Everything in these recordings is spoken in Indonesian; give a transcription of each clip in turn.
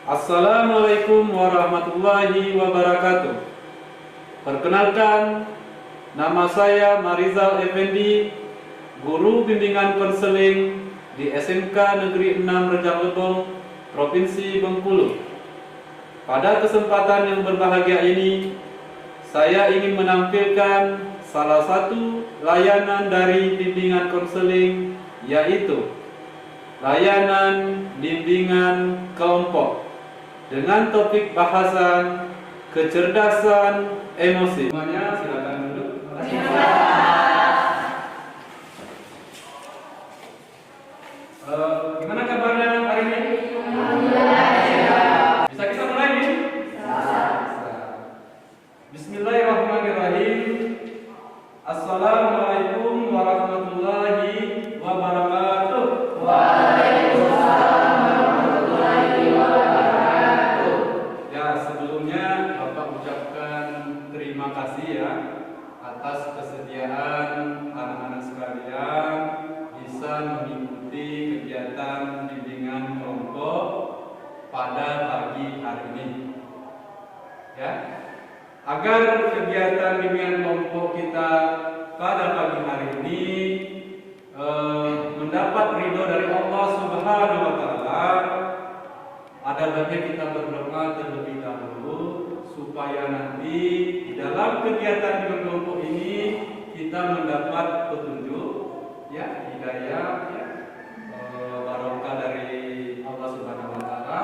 Assalamualaikum warahmatullahi wabarakatuh. Perkenalkan, nama saya Marizal Effendi, guru bimbingan konseling di SMK Negeri 6 Rejang Lebong, Provinsi Bengkulu. Pada kesempatan yang berbahagia ini, saya ingin menampilkan salah satu layanan dari bimbingan konseling, yaitu layanan bimbingan kelompok dengan topik bahasan kecerdasan emosi. Semuanya silakan duduk. Gimana kabarnya hari ini? Bisa kita mulai nih? Bismillahirrahmanirrahim. Assalamualaikum warahmatullahi wabarakatuh. Waalaikumsalam warahmatullahi wabarakatuh. Ya, sebelumnya Bapak ucapkan terima kasih ya atas kesediaan anak-anak sekalian bisa mengikuti kegiatan bimbingan kelompok pada pagi hari ini. Ya, agar kegiatan bimbingan kelompok kita pada pagi hari ini mendapat ridho dari Allah Subhanahu wa Ta'ala, ada baiknya kita berdoa terlebih dahulu supaya nanti di dalam kegiatan bimbingan kelompok ini kita mendapat petunjuk, ya, hidayah, ya, barokah dari Allah Subhanahu wa Ta'ala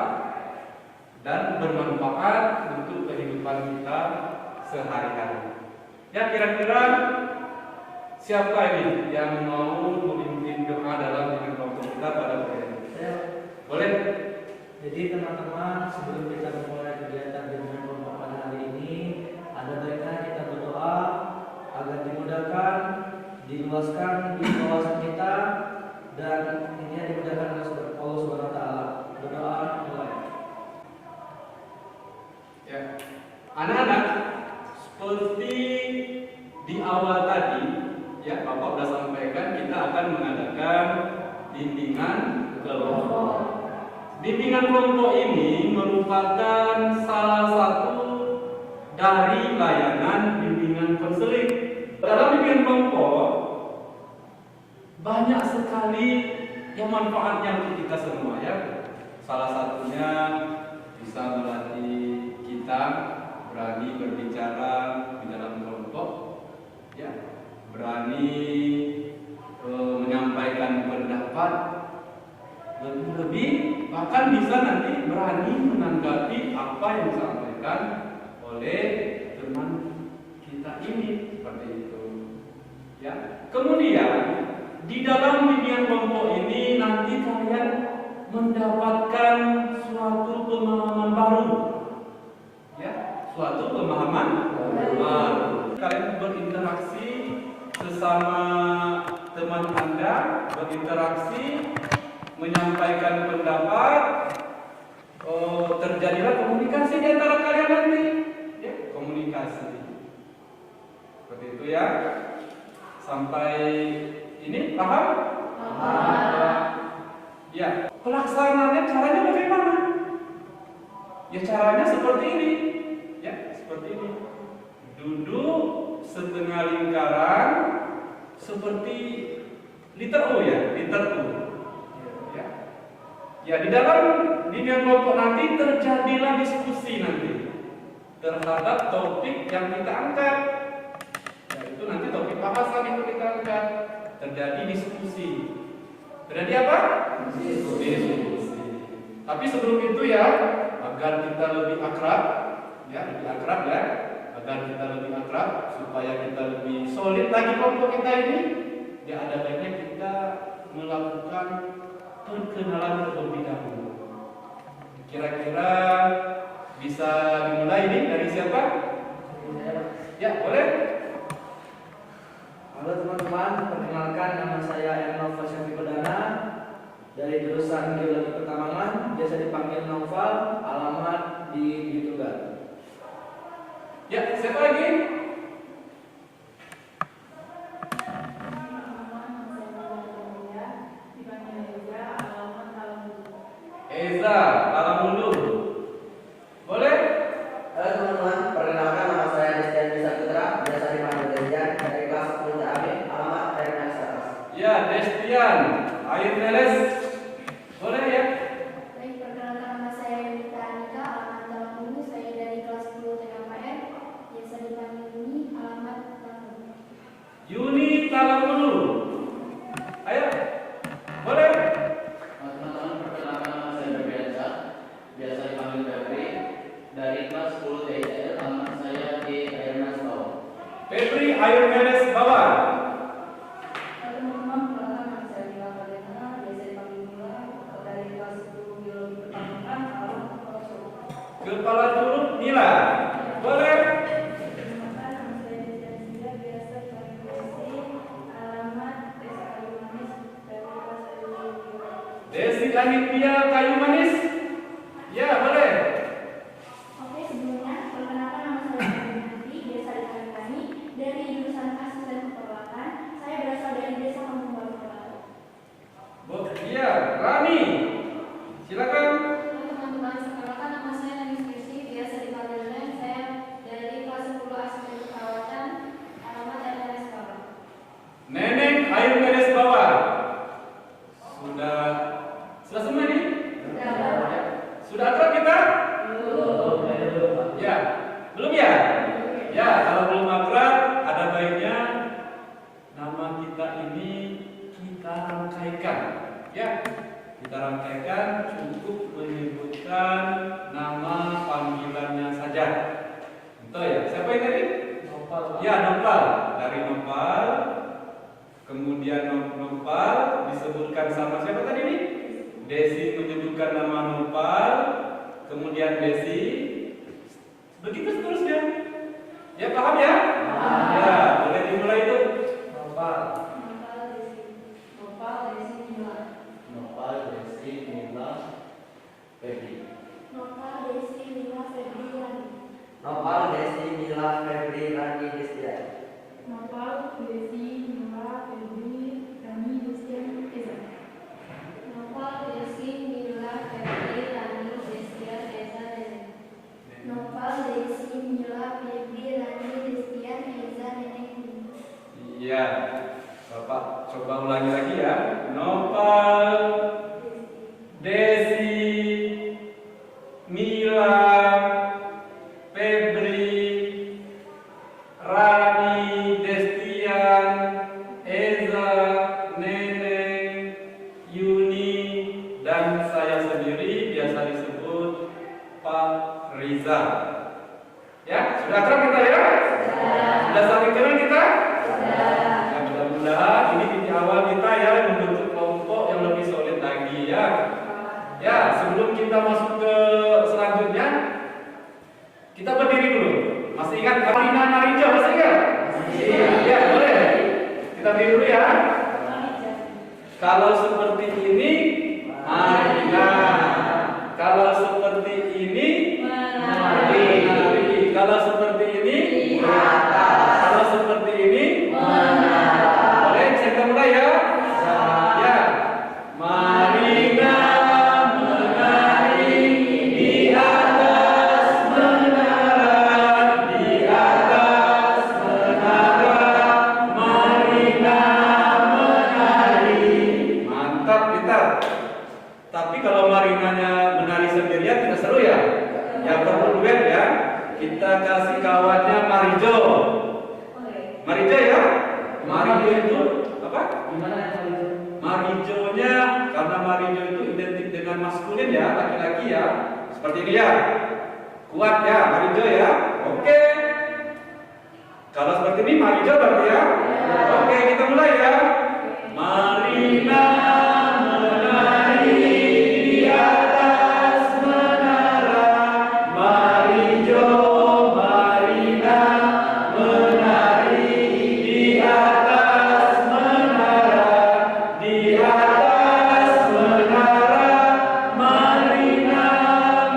dan bermanfaat untuk kehidupan kita sehari-hari. Ya, kira-kira siapa ini yang mau memimpin doa dalam bimbingan kelompok kita pada hari ini? Boleh? Jadi teman-teman, sebelum kita memulai kegiatan bimbingan kelompok pada hari ini, ada baiknya kita berdoa agar dimudahkan, diluaskan di wawasan kita, dan ini dimudahkan oleh Allah Subhanahu wa Ta'ala. Berdoa mulai. Ya, anak-anak, seperti di awal tadi, ya, Bapak sudah sampaikan kita akan mengadakan bimbingan kelompok. Bimbingan kelompok ini merupakan salah satu dari layanan bimbingan konseling. Dalam bimbingan kelompok banyak sekali yang manfaatnya untuk kita semua, ya. Salah satunya bisa melatih kita berani berbicara di dalam kelompok, ya, berani menyampaikan pendapat, lebih-lebih bahkan bisa nanti berani menanggapi apa yang disampaikan oleh teman kita ini, seperti itu, ya. Kemudian di dalam bimbingan kelompok ini nanti kalian mendapatkan suatu pemahaman baru, ya, suatu pemahaman baru. Kalian berinteraksi sesama teman Anda, berinteraksi, menyampaikan pendapat, terjadilah komunikasi di antara kalian nanti, ya, komunikasi. Seperti itu, ya. Sampai ini paham? Paham. Ya, pelaksanaannya caranya bagaimana? Ya, caranya seperti ini, ya, seperti ini. Duduk setengah lingkaran seperti liter U, ya, liter U. Ya, ya, di dalam bimbingan kelompok nanti terjadilah diskusi nanti terhadap topik yang kita angkat. Ya, itu nanti topik bahasan itu kita angkat. Terjadi diskusi. Terjadi apa? Diskusi. Tapi sebelum itu, ya, agar kita lebih akrab, ya, lebih akrab, ya, agar kita lebih akrab supaya kita lebih solid lagi kelompok kita ini, ya, ada baiknya kita melakukan perkenalan terlebih dahulu. Kira-kira bisa dimulai nih dari siapa? Ya, boleh. Halo teman-teman, perkenalkan nama saya Ernal Fasyafi Perdana dari jurusan Geologi Pertambangan, biasa dipanggil Noval, alamat di Bitugan. Ya, siapa lagi? Eza, Talamulu. Febri, ayo beres bawah. Teman-teman, perkenalkan saya Mila Kalena, biasa dipanggil Mila, dari kelas 10 biologi pertanian, alam kepala suruh. Kepala curug Mila. Boleh. Perkenalkan, nama saya Desian Sinda, biasa dipanggil Desi, alamat Desa Kayu Manis, dari kelas 10 biologi. Desi Langit Pia Kayu Manis. Ya, boleh. Oke, sebelumnya perkenalkan nama saya Nanti, desa di Kami, dari jurusan Kasus dan Keperawatan. Saya berasal dari desa Kampung Baru Barat. Bu, iya, Rani. Silakan. Teman-teman, perkenalkan nama saya Nanis Krisi, biasa dipanggil Len, saya dari kelas 10 asli perawatan, alamat RS Bawah. Neneng, ayo beres bawah. Sudah semua nih? Sudah akrab kita? Ya, belum ya? Ya, kalau belum akrab, ada baiknya nama kita ini kita rangkaikan. Ya, kita rangkaikan cukup menyebutkan nama panggilannya saja. Betul ya? Siapa yang tadi? Nopal. Ya, Nopal. Dari Nopal, kemudian Nopal disebutkan sama siapa tadi nih? Desi menyebutkan nama Nopal, kemudian Desi, begitu seterusnya. Ya, paham ya? Ya, boleh dimulai itu. Nopal. Nopal Desi Mila. Nopal, Desi, Mila, Febri. Nopal, Desi, Mila, Febri, Rani. Nopal, Desi, Mila, Febri, Rani, Destian. Nopal, Desi, Mila, Febri, Rani, Destian, Eza. Nopal Desi Mila Febri Rani Desian Eza Nenen. Nopal, Desi, Mila, Febri, Rani, Destian, Eza, Neneng. Iya, Bapak coba ulangi lagi ya. Nopal, Desi, Mila, Febri, Rani, Destian, Eza, Neneng, Yuni, dan saya sendiri biasa disebut Pak Riza. Ya, sudah akrab kita ya? Sudah saling kenal kita? Ya, mudah-mudahan ini titik awal kita ya membentuk kelompok yang lebih solid lagi ya. Ya, sebelum kita masuk ke selanjutnya, kita berdiri dulu. Masih ingat Marina Marijo? Masih ingat? Ya, boleh. Kita berdiri dulu ya. Kalau seperti ini, Marina. Kalau seperti ini, menari. Kalau seperti ini, kalau seperti ini, boleh kita mulai ya. Ya, Marina menari di atas menara, di atas menara, Marina menari. Mantap kita. Tapi kalau Marinanya menari sendirian tidak seru ya. Yang perlu duet ya. Kita kasih kawannya Marijo. Marijo ya. Marijo itu apa? Gimana ya Marijo? Marijonya karena Marijo itu identik dengan maskulin ya, laki-laki ya. Seperti ini ya. Kuat ya, Marijo ya. Oke. Kalau seperti ini Marijo berarti ya. Oke, kita mulai ya. Marina menari di atas menara, Marijo, Marina menari di atas menara, di atas menara, Marina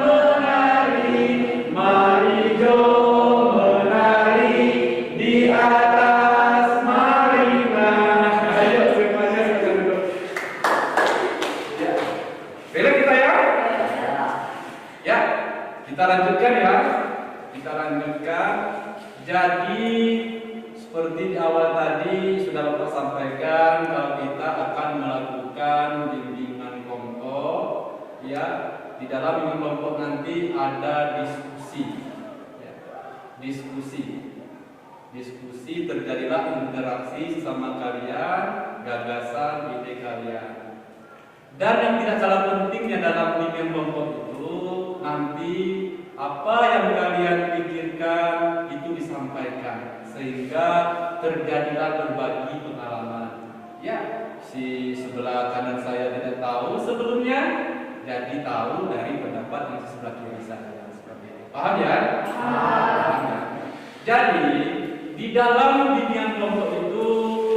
menari, Marijo menari di atas Marina. Ayo semuanya silakan duduk. Ya. Belok kita ya. Ya, kita lanjutkan ya. Kita lanjutkan. Jadi seperti di awal tadi sudah Bapak sampaikan kalau kita akan melakukan bimbingan kelompok ya. Di dalam bimbingan kelompok nanti ada diskusi. Ya. Diskusi terjadilah interaksi sama kalian, gagasan, ide kalian. Dan yang tidak kalah pentingnya dalam bimbingan kelompok itu nanti apa yang kalian pikirkan itu disampaikan sehingga terjadilah berbagi pengalaman. Ya, si sebelah kanan saya tidak tahu sebelumnya, jadi tahu dari pendapat yang sebelah kiri saya. Seperti itu. Paham ya? Paham ya? Jadi di dalam bimbingan kelompok itu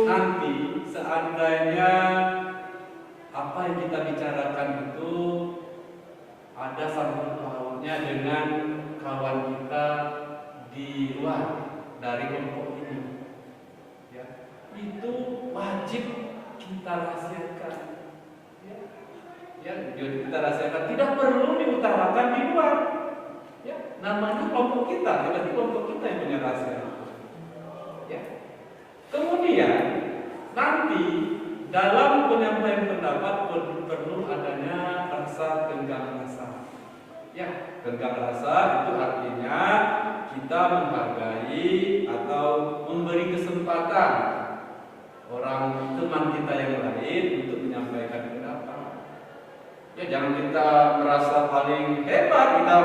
nanti seandainya apa yang kita bicarakan itu ada sangkut pautnya dengan kawan kita di luar dari kelompok ini, ya, itu wajib kita rahasiakan, ya, jadi kita rahasiakan, tidak perlu diutarakan di luar, ya, namanya kelompok kita, berarti kelompok kita yang punya rahasia, ya. Kemudian nanti dalam penyampaian pendapat perlu adanya rasa tenggang rasa. Ya, tenggang rasa itu artinya kita menghargai atau memberi kesempatan orang teman kita yang lain untuk menyampaikan pendapat. Ya, jangan kita merasa paling hebat, kita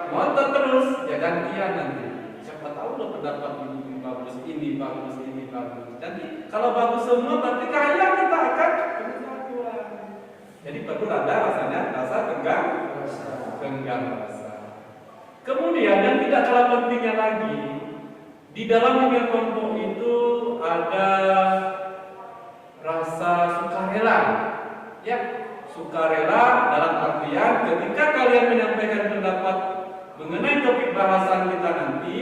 ngotot terus, ya gantian nanti. Siapa tahu loh pendapat ini bagus, ini bagus, ini bagus. Jadi kalau bagus semua berarti kaya kita akan pengetahuan. Jadi perlu ada rasanya rasa tenggang rasa. Kemudian yang tidak kalah pentingnya lagi, di dalam bimbingan kelompok itu ada rasa sukarela. Ya, sukarela dalam artian ketika kalian menyampaikan pendapat mengenai topik bahasan kita nanti,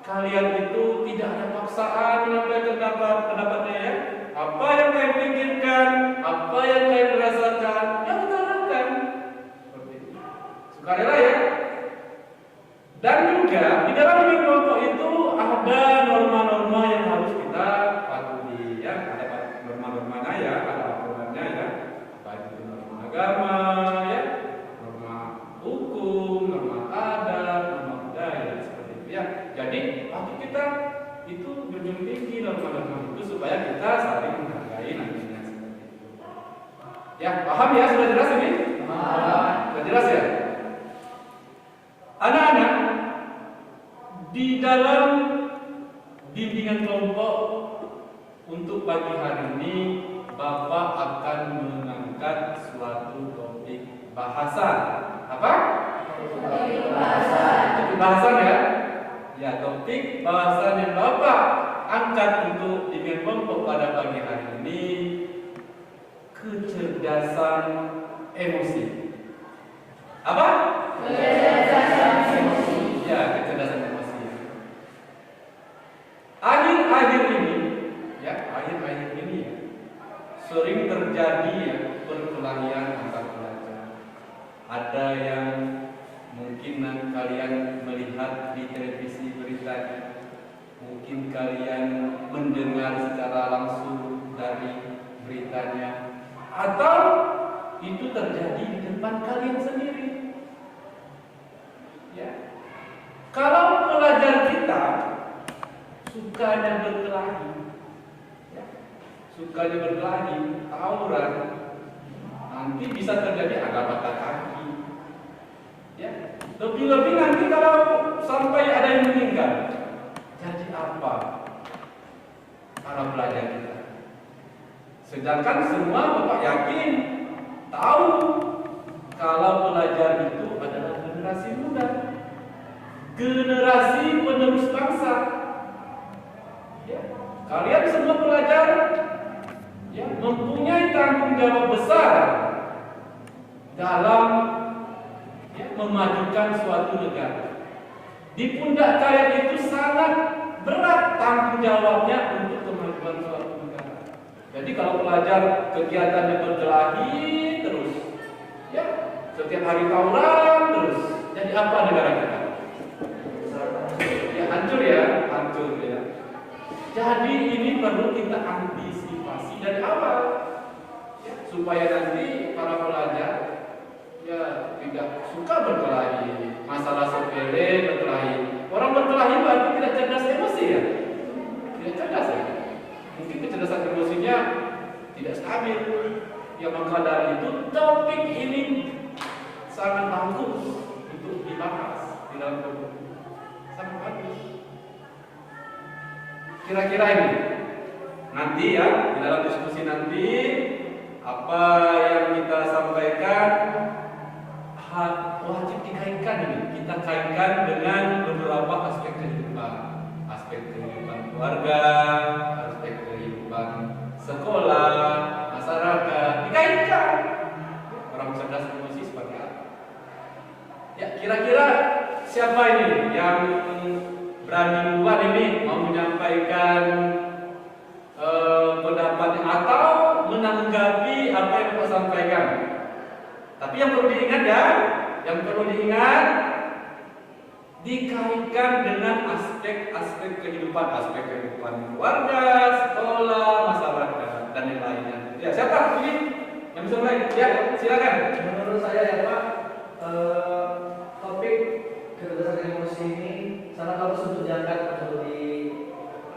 kalian itu tidak ada paksaan menyampaikan pendapatnya, ya. Apa yang kalian pikirkan, apa yang kalian rasakan, yang utarakan. Seperti itu. Sukarela, ya. Dan juga di dalam bimbingan kelompok itu ada norma-norma yang harus kita patuhi, ya. Ada norma-normanya, ya, ada aturannya, ya. Baik itu norma agama, ya, norma hukum, norma adat, norma budaya, seperti itu, ya. Jadi waktu kita itu junjung tinggi norma-norma itu supaya kita saling menghargai nantinya, seperti itu. Ya, paham ya? Sudah jelas ini? Sudah jelas ya? Anak-anak, di dalam bimbingan kelompok untuk pagi hari ini, Bapak akan mengangkat suatu topik bahasan. Apa? Topik bahasan. Topik bahasan, ya? Ya, topik bahasan yang Bapak angkat untuk bimbingan kelompok pada pagi hari ini, kecerdasan emosi. Apa? Kecerdasan emosi. Ya, kecerdasan emosi. Akhir-akhir ini, ya, sering terjadi, ya, perkelahian antar pelajar. Ada yang mungkin kalian melihat di televisi beritanya, mungkin kalian mendengar secara langsung dari beritanya, atau itu terjadi di depan kalian sendiri. Ya. Kalau pelajar kita sukanya berkelahi, ya, sukanya berkelahi, tawuran, nanti bisa terjadi ada patah kaki. Ya, lebih-lebih nanti kalau sampai ada yang meninggal, jadi apa para pelajar kita? Sedangkan semua Bapak yakin tahu kalau pelajar itu adalah generasi muda, generasi penerus bangsa. Ya, kalian semua pelajar, ya, mempunyai tanggung jawab besar dalam, ya, memajukan suatu negara. Di pundak kalian itu sangat berat tanggung jawabnya untuk kemajuan suatu negara. Jadi kalau pelajar kegiatannya berkelahi terus, ya, setiap hari tawuran terus, jadi apa negara kita? Ya, hancur, ya, hancur, ya. Jadi ini perlu kita antisipasi dari awal, ya, supaya nanti para pelajar, ya, tidak suka berkelahi, masalah sepele berkelahi. Orang berkelahi berarti tidak cerdas emosi, ya, tidak cerdas, ya. Mungkin kecerdasan emosinya tidak stabil. Ya, maka dari itu topik ini sangat bagus untuk dibahas di dalam kelompok. Sangat bagus. kira-kira ini nanti ya di dalam diskusi nanti apa yang kita sampaikan wajib dikaitkan ini. Kita kaitkan dengan beberapa aspek kehidupan, aspek kehidupan keluarga, aspek kehidupan sekolah, masyarakat, dikaitkan. Orang cerdas emosi seperti apa? Ya, kira-kira siapa ini yang berani duluan ini mau menyampaikan pendapatnya atau menanggapi apa yang kita sampaikan? Tapi yang perlu diingat ya, dikaitkan dengan aspek-aspek kehidupan keluarga, sekolah, masyarakat, dan yang lainnya. Ya, siapa ini yang bisa mulai? Ya, silakan. Menurut saya ya Pak, topik kecerdasan emosi ini sangat bagus untuk diangkat untuk di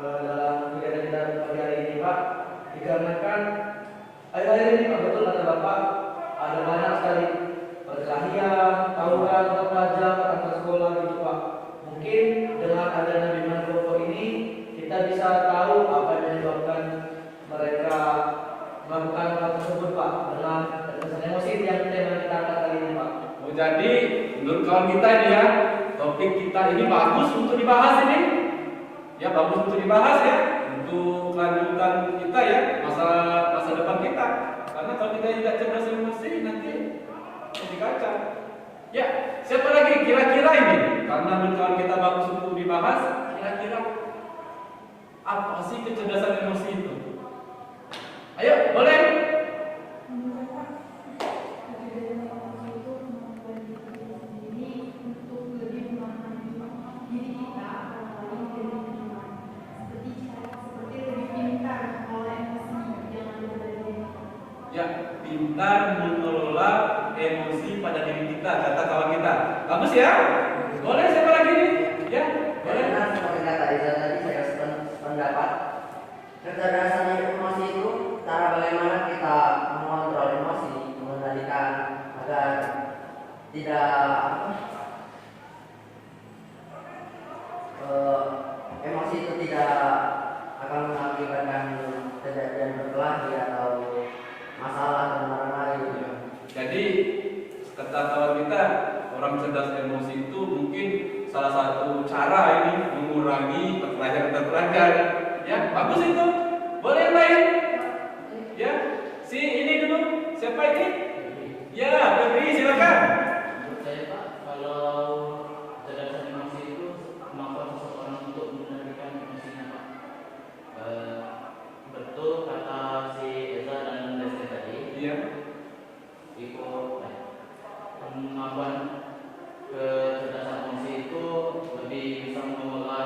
dalam kegiatan kita pagi hari ini Pak. Dikarenakan akhir-akhir ini Pak, betul kata Bapak, ada banyak sekali perkelahian, tawuran antar pelajar, antar sekolah gitu Pak. Mungkin dengan adanya bimbingan kelompok ini kita bisa tahu apa yang menyebabkan mereka melakukan hal tersebut Pak, dengan kecerdasan emosi yang tema kita angkat kali ini Pak. Oh, jadi menurut kawan kita ini ya, topik kita ini bagus untuk dibahas ini. Ya, bagus untuk dibahas ya, untuk kelanjutan kita ya, masa depan kita. Karena kalau kita tidak cerdas emosi nanti jadi kacau. Ya, siapa lagi kira-kira ini? Karena menurut kawan kita bagus untuk dibahas, kira-kira apa sih kecerdasan emosi itu? Ayo, boleh? Ya, pintar mengelola emosi pada diri kita, kata kawan kita. Bagus ya? Boleh siapa lagi nih? Ya, boleh. Karena seperti kata Iza tadi, saya sependapat. Kecerdasan emosi itu cara bagaimana kita mengontrol emosi, mengendalikan agar tidak emosi itu tidak akan mengakibatkan kejadian berkelahi atau masalah dan lain-lain. Jadi kata kawan kita, orang cerdas emosi itu mungkin salah satu cara ini mengurangi perkelahian. Ya, bagus itu. Boleh yang lain? Ya, si ini dulu. Siapa ini? Ya, Febri silakan. Menurut saya Pak, kalau kecerdasan emosi itu kemampuan seseorang untuk mengendalikan emosinya Pak. Betul kata si Eza dan Desti tadi. Iya. Kemampuan kecerdasan emosi itu lebih bisa mengelola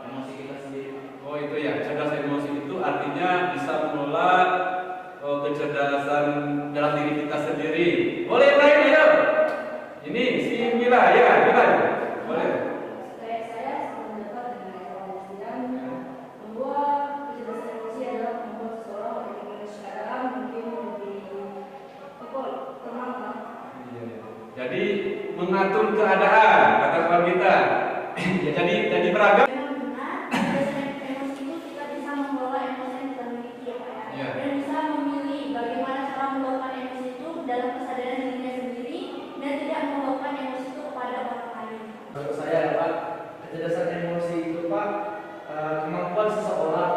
emosi kita sendiri. Oh itu ya, cerdas emosi itu artinya bisa mengelola kecerdasan dalam diri kita sendiri. Boleh yang lain ayo. Ini si Mila ya, Mila. Boleh. Saya sependapat dengan Evan bahwa kecerdasan emosi adalah kemampuan seseorang untuk sekarang mungkin lebih tenang lah. Iya. Jadi mengatur keadaan kata kawan kita. Ya, jadi beragam. Memang benar, kecerdasan emosi itu kita bisa mengelola emosi yang kita miliki ya Pak ya. Ya. Dan bisa memilih bagaimana cara meluapkan emosi itu dalam kesadaran dirinya sendiri dan tidak meluapkan emosi itu kepada orang lain. Menurut saya ya Pak, kecerdasan emosi itu Pak, kemampuan seseorang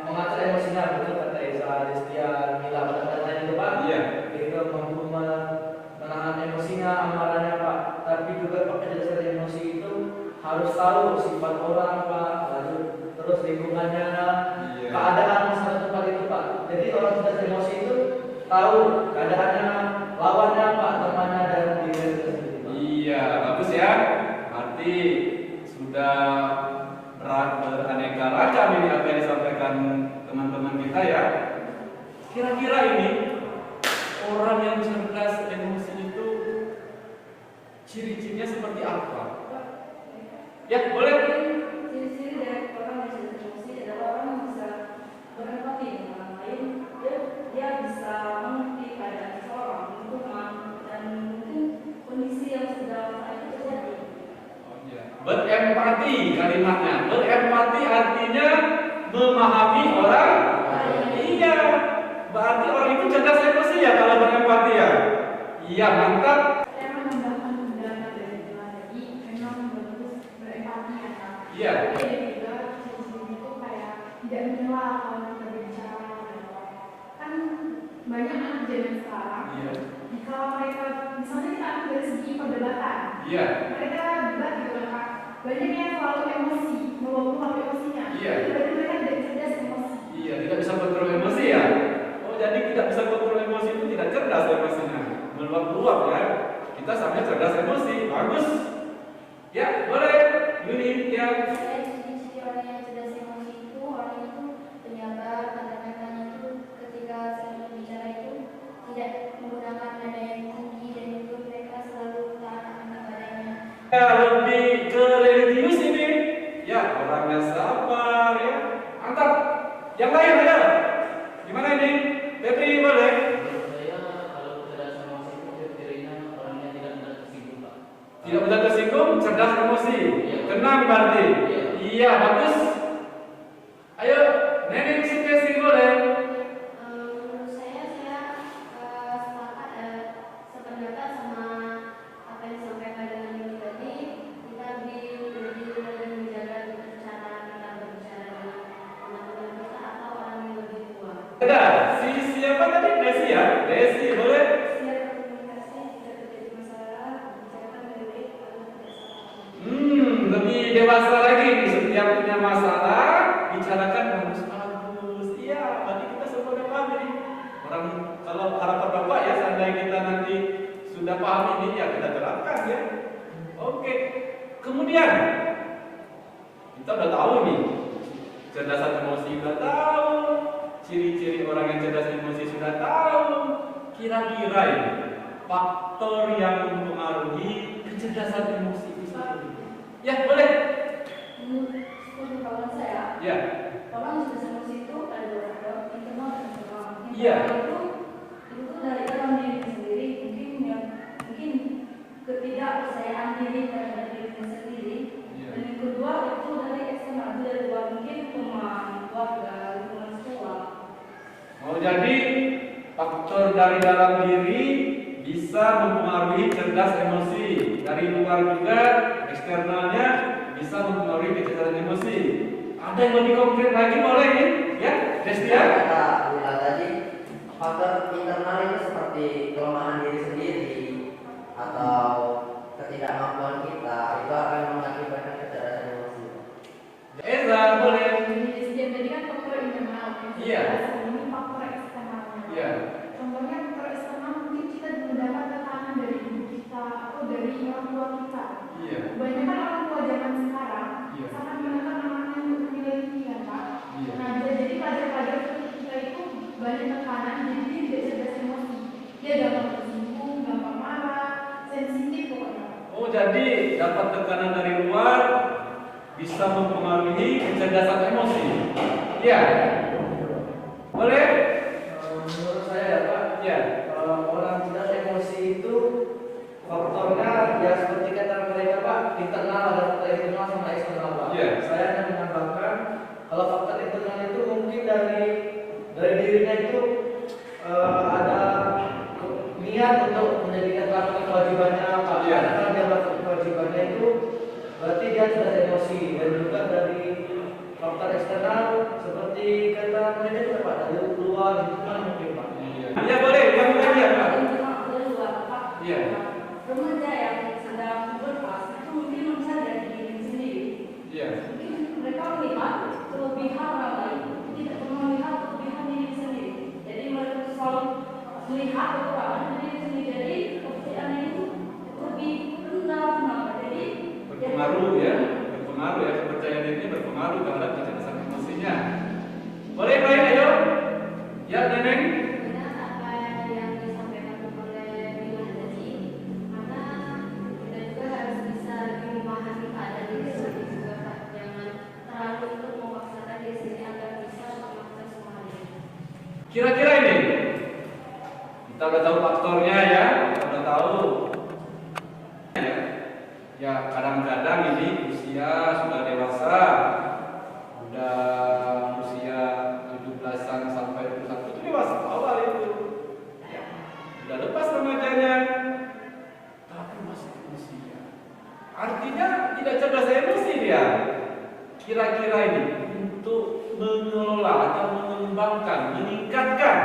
mengatur emosinya, betul kata Eza, Destia, Mila, dan lain itu Pak. Iya. Itu mampu menahan emosinya, amarahnya Pak. Tapi juga Pak, kecerdasan emosi itu harus tahu sifat orang Pak, lalu terus lingkungannya, Iya. keadaan masa depan itu Pak. Jadi orang cerdas emosi itu tahu keadaannya, lawannya Pak, temannya dan diri sendiri. Iya, bagus ya. Arti sudah beraneka ragam ini apa yang disampaikan teman-teman kita ya. Kira-kira ini orang yang cerdas emosi itu ciri-cirinya seperti apa? Ya, boleh. Ciri-ciri dari orang yang cerdas emosi adalah orang yang bisa berempati dengan orang lain. Dia bisa mengerti keadaan seseorang, lingkungan, dan mungkin kondisi yang sedang saat itu terjadi. Oh iya. Berempati kalimatnya. Berempati artinya memahami orang. Iya. Berarti orang itu cerdas emosi ya kalau berempati ya. Iya, mantap. Saya menambahkan beberapa dari tadi, memang bagus berempati ya Kak. Iya. Tapi juga sisi itu kayak tidak menyela kalau kita berbicara. Kan banyak anak zaman sekarang. Iya. Jika mereka, misalnya kita ambil dari segi perdebatan, Iya. mereka debat gitu kan Kak. Banyak yang selalu emosi, meluap emosinya. Iya. Berarti mereka tidak cerdas emosi. Iya, tidak bisa kontrol emosi ya. Oh, jadi tidak bisa kontrol emosi itu tidak cerdas emosinya. Meluap-luap ya. Kita sampai cerdas emosi. Bagus. Ya, boleh. Yuni, ya. Saya ciri-ciri orang yang cerdas emosi itu orang itu penyabar, kata-katanya itu ketika saya berbicara itu tidak menggunakan nada yang tinggi dan itu mereka selalu taat akan ibadahnya. Ya, lebih ke religius ini. Ya, orangnya sabar ya. Mantap. Yang lain ada? Gimana ini? Febri boleh? Menurut saya kalau kecerdasan emosi itu ciri-cirinya orangnya tidak mudah tersinggung, Pak. Tidak mudah tersinggung, cerdas emosi. Iya. Tenang berarti. Iya. Iya, bagus. Ayo, Nenek Sukesi boleh. Menurut saya sepakat sependapat sama apa yang disampaikan dengan Yuni tadi. Kita lebih menjaga cara kita berbicara dengan teman-teman kita atau orang yang lebih tua. Ada. Si siapa tadi? Desi ya? Desi boleh. Siap berkomunikasi, tidak terjadi masalah, bicarakan baik-baik, lalu tidak salah. Lebih dewasa lagi. Setiap punya masalah, bicarakan bagus-bagus. Iya, berarti kita semua udah paham ini. Orang kalau harapan Bapak ya, seandainya kita nanti sudah paham ini, ya kita terapkan ya. Oke. Kemudian kita udah tahu nih, cerdasan emosi udah tahu, ciri-ciri orang yang cerdas emosi sudah tahu. Kira-kira ini faktor yang mempengaruhi kecerdasan emosi itu sendiri. Ya, boleh. Menurut kawan saya, Ya. orang yang cerdas emosi itu ada dua faktor, internal dan eksternal. Iya. Internal itu dari dalam diri sendiri, mungkin ketidakpercayaan diri terhadap dirinya sendiri. Iya. Dan yang kedua itu dari eksternal, itu dari luar, mungkin teman, keluarga, lingkungan sekolah. Oh, jadi faktor dari dalam diri bisa mempengaruhi cerdas emosi. Dari luar juga eksternalnya bisa mempengaruhi kecerdasan emosi. Ada yang lebih konkret lagi boleh nih? Ya, Destia? Kata Lila tadi, faktor internal itu seperti kelemahan diri sendiri atau ketidakmampuan kita itu akan mengakibatkan kecerdasan emosi. Eza, boleh. Jadi kan faktor internal. Iya. Ini faktor eksternalnya. Iya. Contohnya faktor eksternal mungkin kita mendapat tekanan dari ibu kita atau dari orang tua kita. Iya. Kebanyakan orang tua zaman sekarang Iya. sangat menekan anaknya untuk nilai tinggi kan Pak. Iya. Nah jadi pelajar-pelajar seperti kita itu banyak tekanan jadi dia tidak cerdas emosi. Dia gampang tersinggung, gampang marah, sensitif pokoknya. Oh, jadi dapat tekanan dari luar bisa mempengaruhi kecerdasan emosi. Iya. Boleh? Menurut saya ya Pak, Ya. orang cerdas emosi itu faktornya ya seperti kata mereka Pak, internal ada faktor internal sama eksternal Pak. Iya. Saya akan menambahkan kalau faktor internal itu mungkin dari dirinya itu ada niat untuk menjadikan melakukan kewajibannya Pak. Iya. Karena kalau dia melakukan kewajibannya itu berarti dia cerdas emosi dan juga dari faktor eksternal seperti kata mereka juga Pak dari luar lingkungan mungkin Pak. Iya, boleh. Yang lain ya, Pak? Internal dari luar, Pak. Iya. Remaja yang sedang berpas itu mungkin bisa dari diri sendiri. Iya. Mungkin mereka melihat kelebihan orang lain, tidak pernah melihat kelebihan diri sendiri. Jadi mereka selalu melihat kekurangan diri sendiri. Jadi kepercayaan itu lebih rendah. Jadi Berpengaruh ya. Berpengaruh ya. Kepercayaan diri berpengaruh terhadap kecerdasan emosinya. Boleh, baik, ayo. Ya, Neneng. benar apa yang disampaikan oleh Bima tadi, karena kita juga harus bisa lebih memahami keadaan diri sendiri juga Pak. Jangan terlalu untuk memaksakan diri sendiri agar bisa melakukan semua hal ini. Kira-kira ini kita udah tahu faktornya ya, kita udah tahu. Ya, kadang-kadang ini usia sudah dewasa, udah usia 17-an sampai 21 itu dewasa awal itu, ya, udah lepas remajanya, tapi masih usia. Artinya tidak cerdas emosi dia. Kira-kira ini untuk mengelola atau mengembangkan, meningkatkan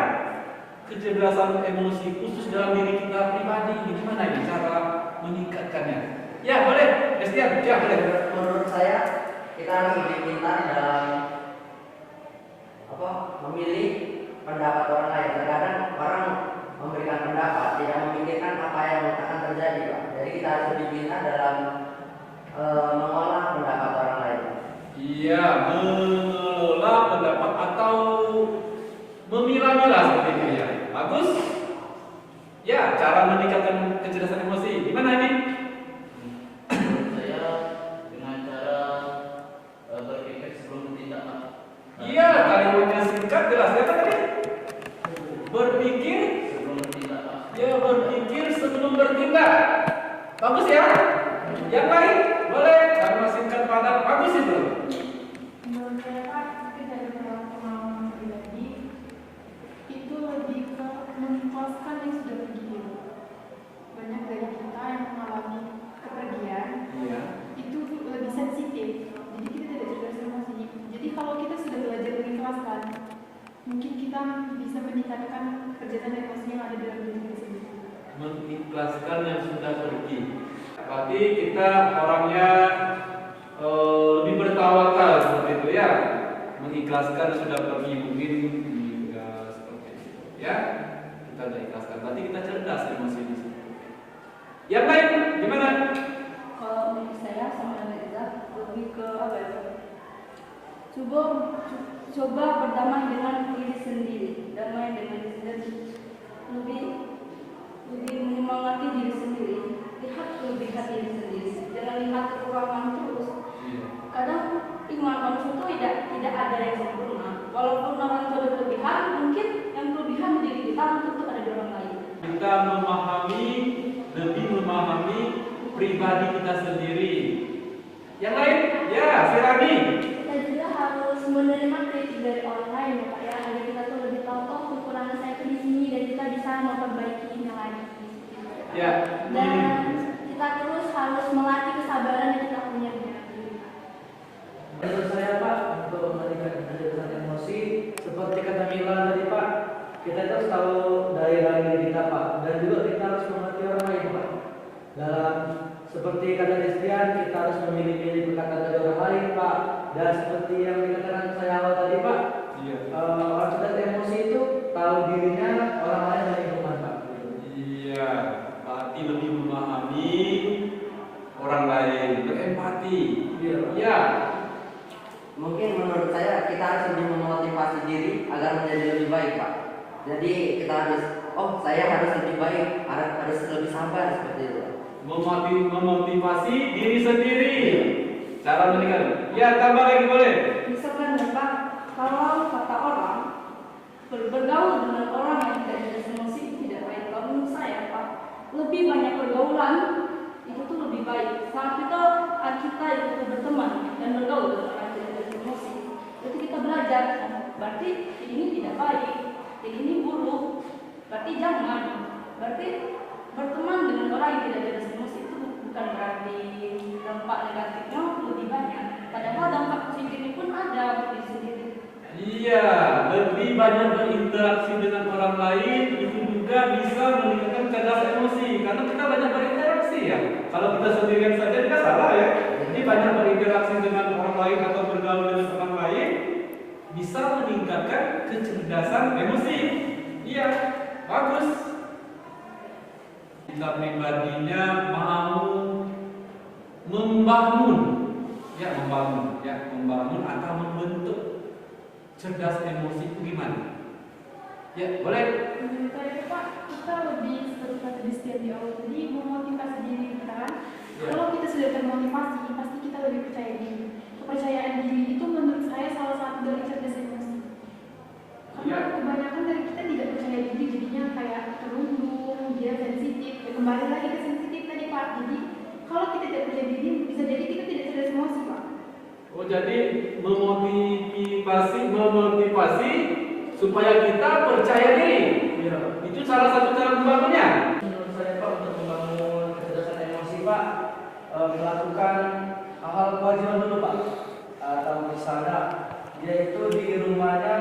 kecerdasan emosi khusus dalam diri kita pribadi, gimana ini cara meningkatkannya? Ya boleh, Destian, ya boleh. Menurut saya kita harus lebih pintar dalam memilih pendapat orang lain. Terkadang orang memberikan pendapat tidak memikirkan apa yang akan terjadi, Pak. Jadi kita harus lebih pintar dalam mengolah pendapat orang lain. Iya, mengelola pendapat atau memilah-milah seperti itu ya. Bagus. Ya, cara meningkatkan kecerdasan emosi. Gimana ini? Menurut saya dengan cara berpikir sebelum bertindak. Iya, kalimatnya singkat jelas ya tadi. Berpikir Sebelum bertindak. ya, berpikir sebelum bertindak. Bagus ya. Yang lain boleh. Kalimat singkat padat. Bagus itu. Menurut saya Pak, mungkin dari pengalaman pribadi itu lebih ke mengikhlaskan yang sudah pergi. Banyak dari kita yang mengalami kepergian Iya. itu lebih sensitif, jadi kita tidak cerdas emosi. Jadi kalau kita sudah belajar mengikhlaskan, mungkin kita bisa meningkatkan kecerdasan emosi yang ada dalam diri kita sendiri. Mengikhlaskan yang sudah pergi. Berarti kita orangnya lebih bertawakal seperti itu ya. Mengikhlaskan sudah pergi mungkin juga seperti itu ya. Kita sudah ikhlaskan. Berarti kita cerdas emosi di situ. Yang lain gimana? Kalau menurut saya sama Reza lebih ke apa ya? Coba berdamai dengan diri sendiri, damai dengan diri sendiri, lebih menyemangati diri sendiri, lihat diri sendiri, jangan lihat kekurangan terus. Kadang iman manusia itu tidak ada yang sempurna. Walaupun orang itu ada kelebihan, mungkin yang kelebihan di diri kita tentu ada di orang lain. Kita lebih memahami pribadi kita sendiri. Yang lain, ya, si Rani. Kita juga harus menerima kritik dari orang lain ya Pak ya, agar kita tuh lebih tahu oh kekurangan saya itu di sini dan kita bisa memperbaikinya lagi. Ya. Dan kita terus harus melatih kesabaran yang kita punya di diri. Menurut saya Pak, untuk meningkatkan kecerdasan emosi, seperti kata Mila tadi Pak, kita itu harus tahu daya diri kita Pak, dan juga kita harus mengerti orang lain Pak. Dalam seperti kata Destian, kita harus memilih-milih perkataan dari orang lain Pak. Dan seperti yang dikatakan saya awal tadi Pak, Iya. orang cerdas emosi itu tahu dirinya, orang lain dan lingkungan Pak. Iya, berarti lebih memahami orang lain, berempati. Iya. Ya, Mungkin menurut saya kita harus lebih memotivasi diri agar menjadi lebih baik, Pak. Jadi kita harus, saya harus lebih baik, harus lebih sabar seperti itu. memotivasi diri sendiri. Cara meningkatkan. Ya, tambah lagi boleh. Misalkan Pak, kalau kata orang bergaul dengan orang yang tidak cerdas emosi tidak baik. Kalau menurut saya Pak, lebih banyak pergaulan itu tuh lebih baik. Saat kita itu berteman dan bergaul dengan orang yang tidak cerdas emosi, itu kita belajar. Berarti ini tidak baik, ini buruk. Berarti jangan. Berarti berteman dengan orang yang tidak cerdas emosi itu bukan berarti dampak negatifnya lebih banyak. Padahal dampak positifnya pun ada di sendiri. Iya, lebih banyak berinteraksi dengan orang lain itu juga bisa meningkatkan kecerdasan emosi karena kita banyak berinteraksi ya. Kalau kita sendirian saja kita salah ya. Jadi banyak berinteraksi dengan orang lain atau bergaul dengan orang lain bisa meningkatkan kecerdasan emosi. Iya, bagus. Kita pribadinya mau membangun atau membentuk cerdas emosi itu gimana? Ya, boleh. Menurut saya Pak, kita lebih seperti kata Destian di awal tadi memotivasi diri kita kan. Ya. Kalau kita sudah termotivasi, pasti kita lebih percaya diri. Kepercayaan diri itu menurut saya salah satu dari cerdas emosi. Karena Ya. kebanyakan dari kita tidak percaya diri, jadinya kayak terundung, dia sensitif. Ya, kembali lagi ke sensitif tadi Pak. Jadi Kalau kita tidak percaya diri, bisa jadi kita tidak cerdas emosi, Pak. Oh, jadi memotivasi supaya kita percaya diri. Iya. Itu salah satu cara membangunnya. Menurut saya Pak, untuk membangun kecerdasan emosi Pak, melakukan hal kewajiban dulu Pak. Atau misalnya dia itu di rumahnya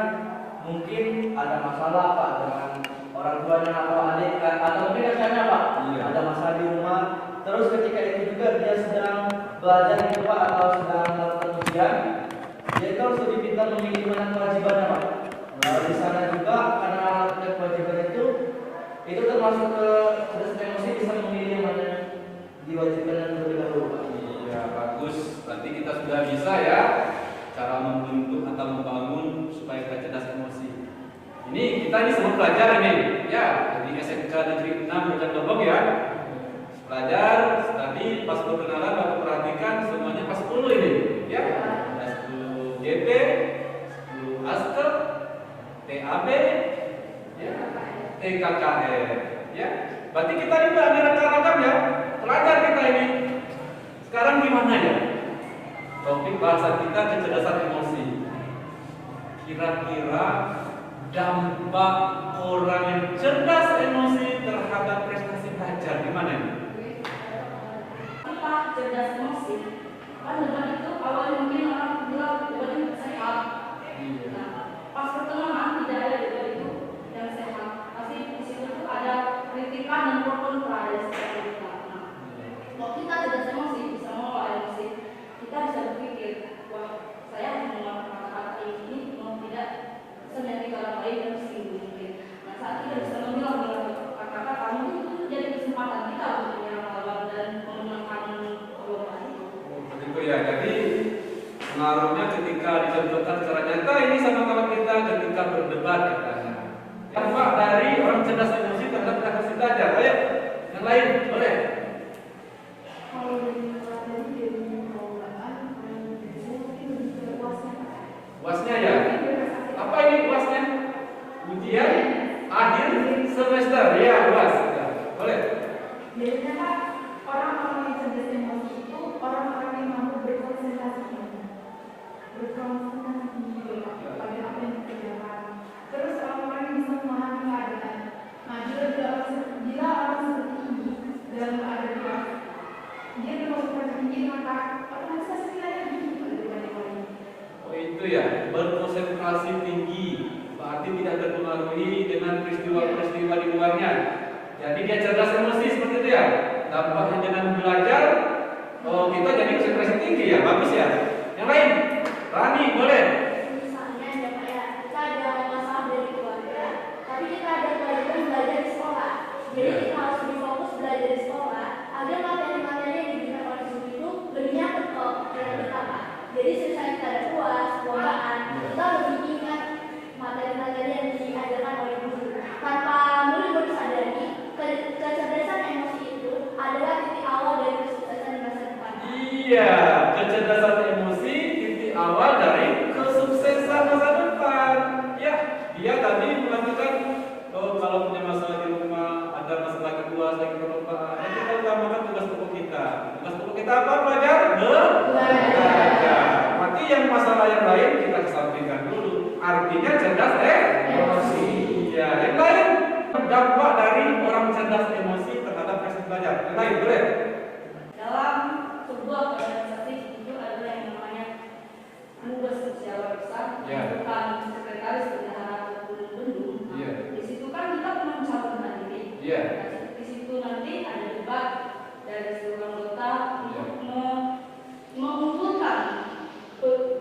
mungkin ada masalah Pak dengan orang tuanya atau adik atau mungkin rekannya Pak. Iya. Ada masalah di rumah. Terus ketika itu juga dia sedang belajar gitu Pak atau sedang melakukan ujian, dia itu harus lebih pintar memilih mana kewajibannya Pak. Di sana juga karena melakukan kewajiban itu termasuk ke kecerdasan emosi, bisa memilih mana yang diwajibkan dan terlebih dahulu Pak. Iya, bagus. Berarti kita sudah bisa ya cara membentuk atau membangun supaya kita cerdas emosi. Kita semua pelajar ini, ya di SMK Negeri 6 Bojonegoro ya. Pelajar tadi pas perkenalan Bapak perhatikan semuanya pas 10 ini, ya. Ada 10 JP, 10 Asker, TAB, ya, TKKR, ya. Berarti kita ini udah ragam ya. Pelajar kita ini. Sekarang gimana ya? Topik bahasa kita kecerdasan emosi. Kira-kira dampak orang yang cerdas emosi terhadap prestasi belajar gimana ini? Apa cerdas emosi? Kan debat itu awalnya mungkin orang bilang debat itu sehat. Nah, pas pertengahan tidak ada debat itu yang sehat. Pasti di situ tuh ada kritikan dan pro kontra dari setiap kita. Nah, kalau kita cerdas emosi, bisa mengelola emosi, kita bisa berpikir, wah saya harus menggunakan kata-kata ini mau tidak menyakiti orang lain dan singgung mungkin. Nah, saat kita bisa memilah kata-kata mungkin itu jadi kesempatan kita untuk menyerang lawan dan memenangkan perlombaan itu. Begitu ya. Jadi pengaruhnya ketika dicontohkan secara nyata ini sama kawan kita ketika berdebat katanya. Dampak dari orang cerdas emosi terhadap prestasi belajar. Ayo, yang lain boleh. Kalau dari materi dari perlombaan, mungkin lebih ke UASnya, Pak. UASnya ya. Apa ini UASnya? Ujian akhir semester ya, UAS. Ya, boleh. Biasanya Pak, orang-orang yang cerdas emosi itu orang-orang yang mampu berkonsentrasi tinggi pada apa yang dikerjakan. Terus orang-orang yang bisa memahami keadaan. Nah, bila orang seperti ini dalam keadaan UAS, dia berkonsentrasi tinggi maka otomatis hasilnya lebih tinggi daripada yang lain. Oh itu ya, berkonsentrasi tinggi. Berarti tidak terpengaruhi dengan peristiwa-peristiwa di luarnya. Jadi dia cerdas emosi seperti itu ya. Dampaknya dengan belajar, kita jadi konsentrasi tinggi ya, bagus ya. Yang lain, Rani boleh. Misalnya ya Pak ya, kita ada masalah dari keluarga, tapi kita ada kewajiban belajar di sekolah. Jadi kita harus lebih fokus belajar di sekolah agar materi-materi yang diberikan oleh guru itu lebih nyangkut ke pikiran kita Pak. Jadi selesai kita ada UAS, perlombaan, kita lebih ingat materi-materi yang diajarkan oleh guru. Tanpa murid sadari, kecerdasan emosi itu adalah titik awal dari kesuksesan di masa depan. Iya, kecerdasan emosi titik awal dari kesuksesan masa depan. Ya, dia tadi mengatakan kalau punya masalah di rumah, ada masalah kedua, lagi perlombaan, ya kita utamakan tugas pokok kita. Tugas pokok kita apa belajar? Belajar. Berarti yang masalah yang lain kita kesampingkan dulu. Artinya cerdas emosi. Ya, yang lain dampak dari orang cerdas emosi terhadap prestasi belajar. Yang lain boleh? Dalam sebuah organisasi itu ada yang namanya tugas sosial besar, Ya. bukan sekretaris bendahara ataupun bendung. Iya. Di situ kan kita pernah mencalonkan diri. Iya. Di situ nanti ada debat dari seluruh anggota Iya. untuk mengumpulkan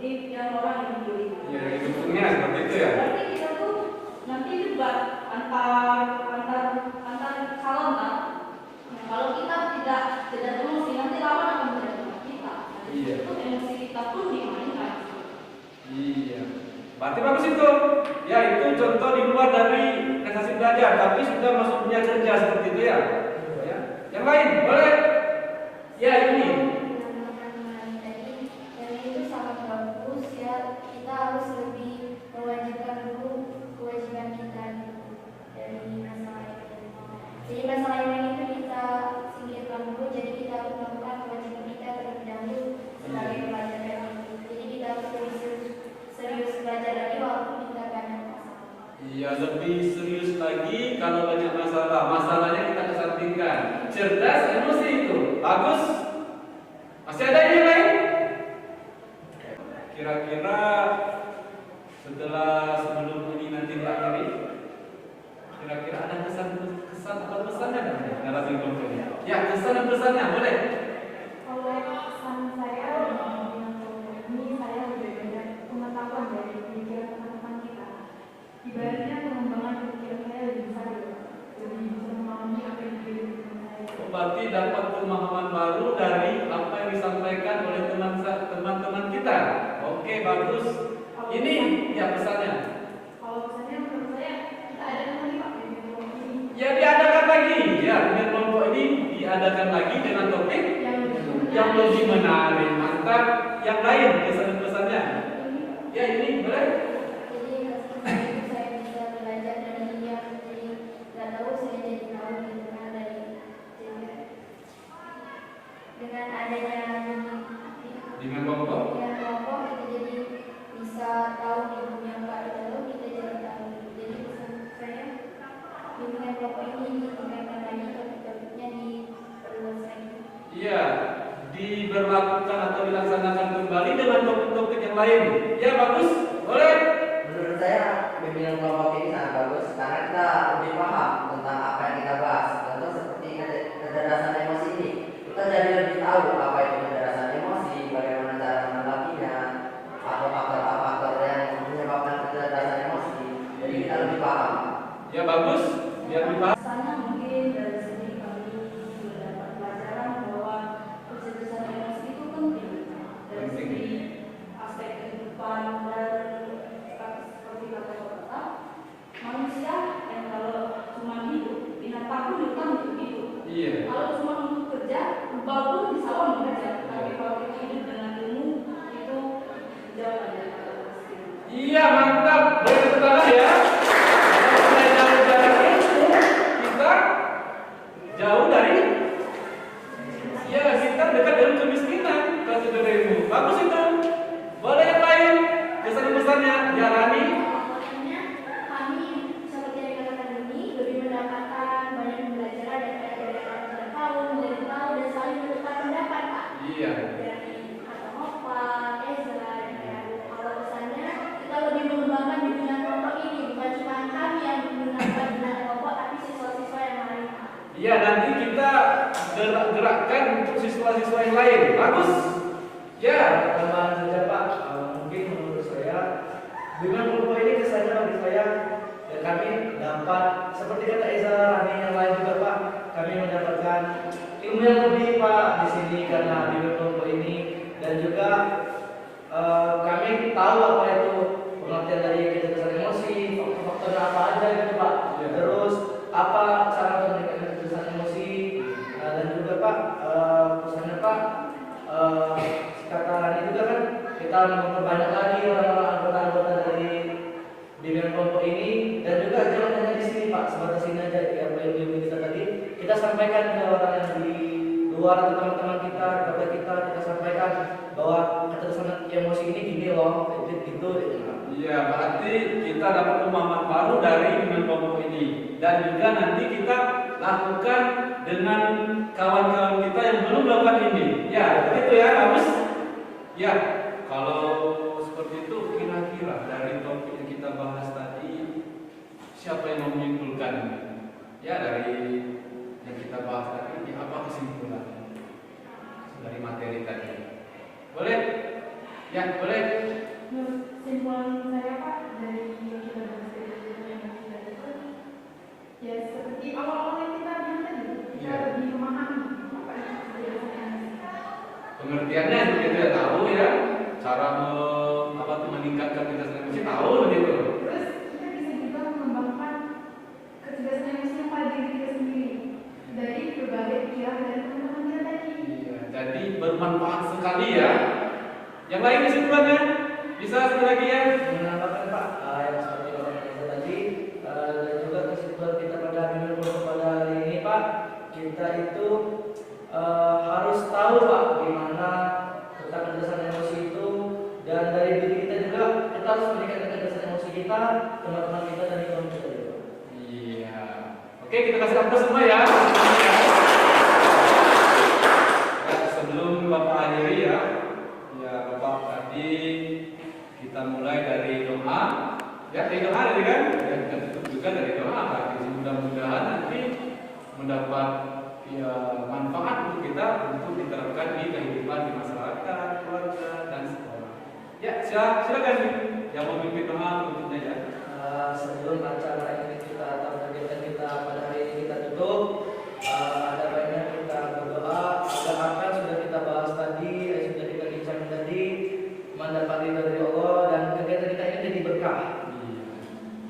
di yang orang yang dipilih. Ya, yang didukungnya seperti itu ya. Berarti kita tuh nanti debat antar calon kan. Nah, kalau kita tidak emosi nanti lawan akan menjadi kita. Nah, di Iya. situ emosi kita pun dimainkan. Iya. Berarti bagus itu. Ya, itu contoh di luar dari prestasi belajar, tapi sudah masuk dunia kerja seperti itu ya. Ya. Yang lain boleh? Ya, ini. Dan itu sangat bagus ya. Kita harus lebih mewajibkan dulu kewajiban kita dari masalah ini. Jadi masalah yang itu kita singkirkan dulu. Jadi kita harus melakukan kira-kira setelah sebelum ini nanti diakhiri, kira-kira ada kesan atau pesannya dalam kelompok ini? Ya, kesan dan pesannya boleh. Kalau pesan saya dengan kelompok ini, saya lebih banyak pengetahuan dari pikiran teman-teman kita. Ibaratnya pengembangan pikiran saya lebih besar, jadi bisa memahami apa yang terjadi di teman saya. Berarti dapat pemahaman baru dari apa yang disampaikan oleh teman-teman kita. Oke, bagus. Ini ya pesannya. Kalau pesannya menurut saya kita adakan lagi Pak dengan kelompok ini. Ya, diadakan lagi. Ya, dengan kelompok ini diadakan lagi dengan topik yang lebih menarik. Mantap. Yang lain kesan dan pesannya. Ya, ini boleh. Jadi saya bisa belajar dari yang nggak tahu, saya jadi tahu gitu kan, dari dengan adanya Dengan kelompok. kelompok kita jadi bisa tahu ilmu yang nggak kita tahu, kita jadi tahu. Jadi pesan saya bimbingan kelompok ini ditingkatkan lagi, topik-topiknya diperluas lagi. Iya, diberlakukan atau dilaksanakan kembali dengan topik-topik yang lain. Ya, bagus. Boleh. Menurut saya bimbingan kelompok ini sangat bagus karena kita lebih paham tentang apa yang kita bahas. Contoh seperti kecerdasan emosi ini, kita jadi lebih tahu apa itu kecerdasan emosi, bagaimana cara menanggapinya, atau faktor-faktor yang menyebabkan kecerdasan emosi. Jadi kita lebih paham. Ya, bagus. Biar dibahas. Sana mungkin dari segi kami mendapat pelajaran bahwa kecerdasan emosi itu penting dari segi aspek kehidupan, dan seperti kata kata manusia yang kalau cuma hidup, binatang pun juga hidup. Iya. Kalau cuma untuk kerja, rubah pun bisa bekerja. Tapi kalau kita hidup dengan ilmu itu jauh dari kata manusia. Iya, mantap. Boleh tepuk tangan ya. Kalau kita jauh dari ilmu, kita jauh dari, ya, kita dekat dengan kemiskinan. Kalau sudah dari ilmu, bagus itu. Boleh yang lain? Pesan-pesannya jalani. Makanya kami seperti yang dikatakan ini lebih mendapatkan banyak pembelajaran dari orang yang tidak tahu, menjadi tahu, dan saling bertukar pendapat, Pak. Iya. Dari kata Nova, Ezra, dan Heru. Kalau pesannya kita lebih mengembangkan bimbingan kelompok ini, bukan cuma kami yang menggunakan bimbingan kelompok, tapi siswa-siswa yang lain, Pak. Iya, nanti kita gerakkan untuk siswa-siswa yang lain. Bagus. Ya. Tambahan saja Pak, mungkin menurut saya dengan kelompok ini kesannya bagi saya ya, kami dapat seperti kata Eza, Rani yang lain juga Pak, kami mendapatkan ilmu yang lebih Pak di sini karena di kelompok ini, dan juga kami tahu apa itu pengertian dari kecerdasan emosi, faktor apa aja gitu Pak. Ya. Terus apa cara meningkatkan kecerdasan emosi, dan juga Pak pesannya Pak, kata Rani juga kan kita memperbanyak lagi orang-orang anggota-anggota dari bimbingan kelompok ini, dan juga jangan hanya di sini Pak, sebatas ini aja ya, apa yang kita tadi kita sampaikan ke orang yang di luar atau teman-teman kita, kepada kita sampaikan bahwa kecerdasan emosi ini gini loh, gitu. Iya, berarti kita dapat pemahaman baru dari bimbingan kelompok ini, dan juga nanti kita lakukan dengan kawan-kawan kita yang belum melakukan ini. Ya, begitu ya, bagus. Ya, kalau seperti itu kira-kira dari topik yang kita bahas tadi, siapa yang mau menyimpulkan? Ya, dari yang kita bahas tadi, apa kesimpulan dari materi tadi? Boleh? Ya, boleh. Kesimpulan saya Pak dari yang kita bahas tadi itu, ya seperti awal-awal yang kita bilang tadi, kita Ya. lebih memahami apa itu kecerdasan emosi. Pengertiannya kita ya tahu ya, cara meningkatkan kecerdasan emosi tahu begitu. Terus kita bisa juga mengembangkan kecerdasan emosi yang pada diri kita sendiri dari berbagai pikiran dan teman-teman kita tadi. Iya, jadi bermanfaat sekali ya. Yang lain kesimpulannya bisa sekali lagi ya. Menambahkan Pak, yang seperti orang yang tadi, dan juga kesimpulan kita pada bimbingan kelompok pada hari ini Pak, kita itu harus tahu Pak gimana tentang kecerdasan emosi itu, dan dari diri kita juga kita harus meningkatkan kecerdasan emosi kita, teman-teman kita dan lingkungan kita juga. Iya. Oke, kita kasih aplaus semua ya. Ya, sebelum Bapak akhiri ya, Bapak tadi mulai dari doa. Ya, dari doa tadi kan? Ya, kita tutup juga dari doa. Jadi mudah-mudahan nanti mendapat ya manfaat untuk kita untuk diterapkan di kehidupan di masyarakat, keluarga dan sekolah. Ya, silakan yang mau memimpin doa untuknya ya. Sebelum acara ini kita atau kegiatan kita pada hari ini kita tutup, ada baiknya kita berdoa agar apa yang sudah kita bahas tadi, yang sudah kita bincangkan tadi mendapat ridho dari Allah dan kegiatan kita ini jadi berkah.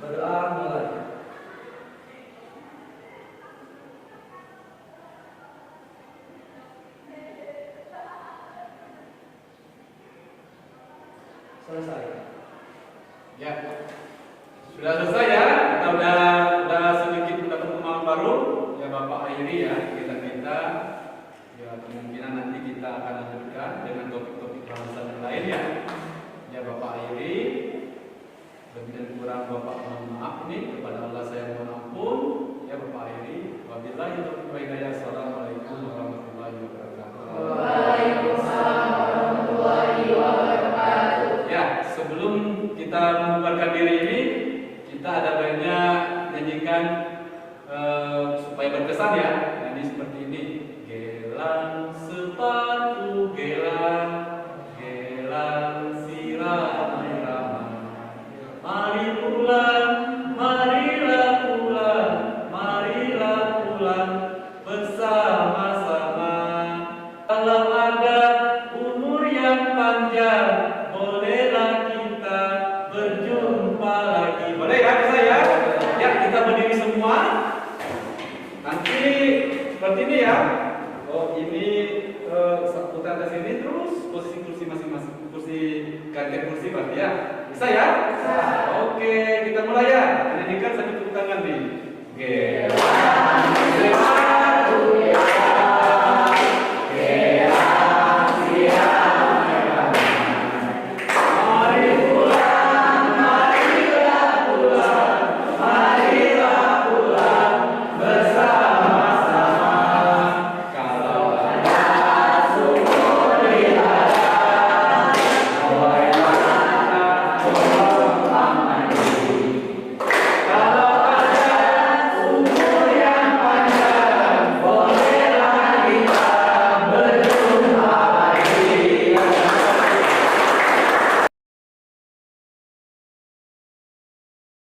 Berdoa mulai. Selesai. Ya, sudah selesai ya. Kita udah sedikit mendapat pemahaman baru. Ya Bapak akhiri ya kita. Ya kemungkinan nanti kita akan lanjutkan dengan topik-topik bahasan yang lain ya. Ya Bapak akhiri. Lebih dan kurang Bapak mohon maaf nih kepada Allah saya mohon ampun. Ya Bapak akhiri. Wabillahi taufiq wal hidayah. Assalamualaikum warahmatullahi wabarakatuh. Waalaikumsalam warahmatullahi wabarakatuh. Ya, sebelum kita membubarkan diri ini, kita ada baiknya nyanyikan supaya berkesan ya. Nyanyi seperti ini. Gelang sepatu gelang, gelang siramai-ramai. Mari pulang, marilah pulang bersama-sama. Kalau ada umur yang panjang, bolehlah kita berjumpa lagi. Boleh ya, bisa ya? Ya, kita berdiri semua. Nanti seperti ini ya. Oh, ini putar ke sini terus posisi kursi masing-masing. Kursi ganti kursi berarti ya. Bisa ya? Bisa. Oke, kita mulai ya. Nyanyikan sambil tepuk tangan nih. Oke.